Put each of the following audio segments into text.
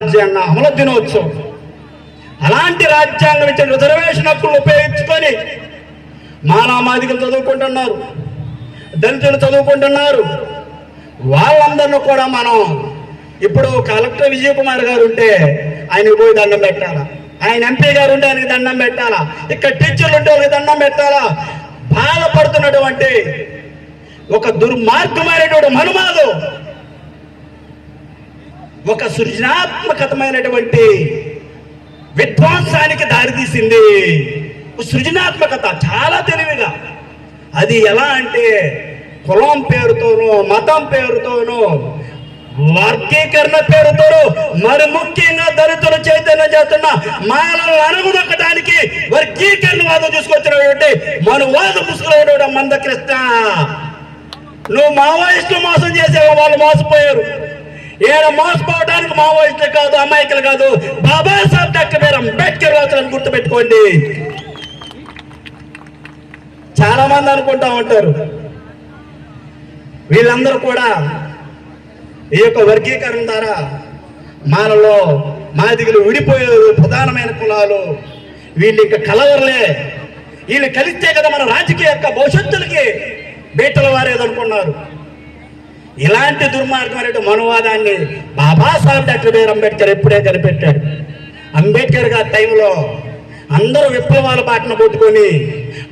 రాజ్యాంగ అమలు దినోత్సవం. అలాంటి రాజ్యాంగం ఇచ్చిన రిజర్వేషన్ హక్కులు ఉపయోగించుకొని మానవాధికులు చదువుకుంటున్నారు, దళితులు చదువుకుంటున్నారు. వాళ్ళందరినీ కూడా మనం ఇప్పుడు కలెక్టర్ విజయ్ కుమార్ గారు ఉంటే ఆయనకు పోయి దండం పెట్టాలా, ఆయన ఎంపీ గారు ఉంటే ఆయనకి దండం పెట్టాలా, ఇక్కడ టీచర్లు ఉంటే వాళ్ళకి దండం పెట్టాలా. బాధపడుతున్నటువంటి ఒక దుర్మార్గమైనటువంటి మనుమాదు ఒక సృజనాత్మకతమైనటువంటి విధ్వంసానికి దారితీసింది. సృజనాత్మకత చాలా తెలివిగా, అది ఎలా అంటే కులం పేరుతోనూ మతం పేరుతోనూ వర్గీకరణ పేరుతోనూ మరి ముఖ్యంగా దళితులు చైతన్యం చేస్తున్న మానవులను అణగదొక్కడానికి వర్గీకరణవాదం తీసుకొచ్చినటువంటి మనువాద పుస్తకం మందకృష్ణ. నువ్వు మావోయిస్టులు మోసం చేసేవా, వాళ్ళు మోసపోయారు. ఏడ మోసపోవడానికి మావోయిస్టులు కాదు, అమాయకులు కాదు, బాబాసాహెబ్ డాక్టర్ బిఆర్ అంబేద్కర్ రాజులను గుర్తుపెట్టుకోండి. చాలా మంది అనుకుంటా ఉంటారు వీళ్ళందరూ కూడా ఈ యొక్క వర్గీకరణ ద్వారా మనలో మాదిగలు విడిపోయేది, ప్రధానమైన కులాలు వీళ్ళు ఇంకా కలవరలే, వీళ్ళు కలిస్తే కదా మన రాజకీయ యొక్క భవిష్యత్తులకి బీటలు వారేదనుకున్నారు. ఇలాంటి దుర్మార్గమైన మనువాదాన్ని బాబాసాహెబ్ డాక్టర్ బిఆర్ అంబేద్కర్ ఎప్పుడే కనిపెట్టాడు. అంబేద్కర్ గారి టైంలో అందరూ విప్లవాల బాటను పట్టుకొని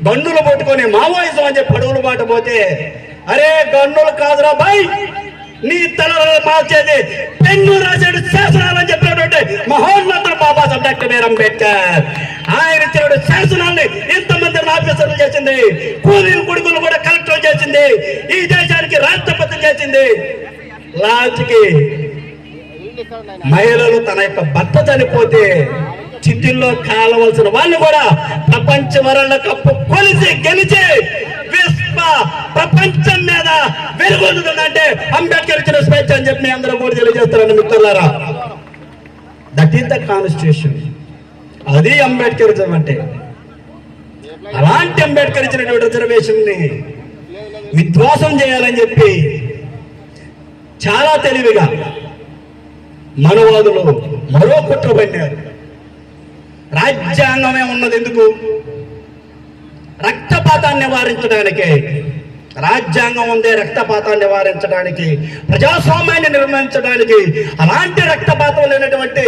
గన్నులు పట్టుకొని మావోయిజం అని చెప్పి అడుగులు బాట పోతే, అరే గన్నులు కాదురా బాయ్, నీ తలలో మార్చేది పెన్ను రాసేడు శాసనాలని చెప్పినటువంటి మహోన్నతుడు బాబాసాహెబ్ డాక్టర్ బిఆర్ అంబేద్కర్. ఆయన ఇచ్చిన శాసనాన్ని ఇంతమంది ఆఫీసర్లు చేసింది, కూలీలు కొడుకులు కూడా కలెక్టర్ చేసింది, ఈ దేశానికి రాష్ట్రపతి చేసింది. లాస్ట్కి మహిళలు తన యొక్క భర్త చనిపోతే చిత్తుల్లో కాలవలసిన వాళ్ళు కూడా ప్రపంచ వరల్డ్ కప్ కొలిసి గెలిచి ప్రపంచం మీద వెలుగొందుతుందంటే అంబేద్కర్ ఇచ్చిన స్వేచ్ఛ అని చెప్పి అందరూ కూడా తెలియజేస్తారని మిత్రులారా. That is the constitution. అది అంబేద్కరిజం అంటే. అలాంటి అంబేద్కర్ ఇచ్చినటువంటి రిజర్వేషన్ ని విధ్వంసం చేయాలని చెప్పి చాలా తెలివిగా మనవాదులు మరో కుట్ర పన్నారు. రాజ్యాంగమే ఉన్నది ఎందుకు? రక్తపాతాన్ని నివారించడానికి. రాజ్యాంగం ఉందే రక్తపాతాన్ని నివారించడానికి, ప్రజాస్వామ్యాన్ని నిర్మించడానికి. అలాంటి రక్తపాతం లేనటువంటి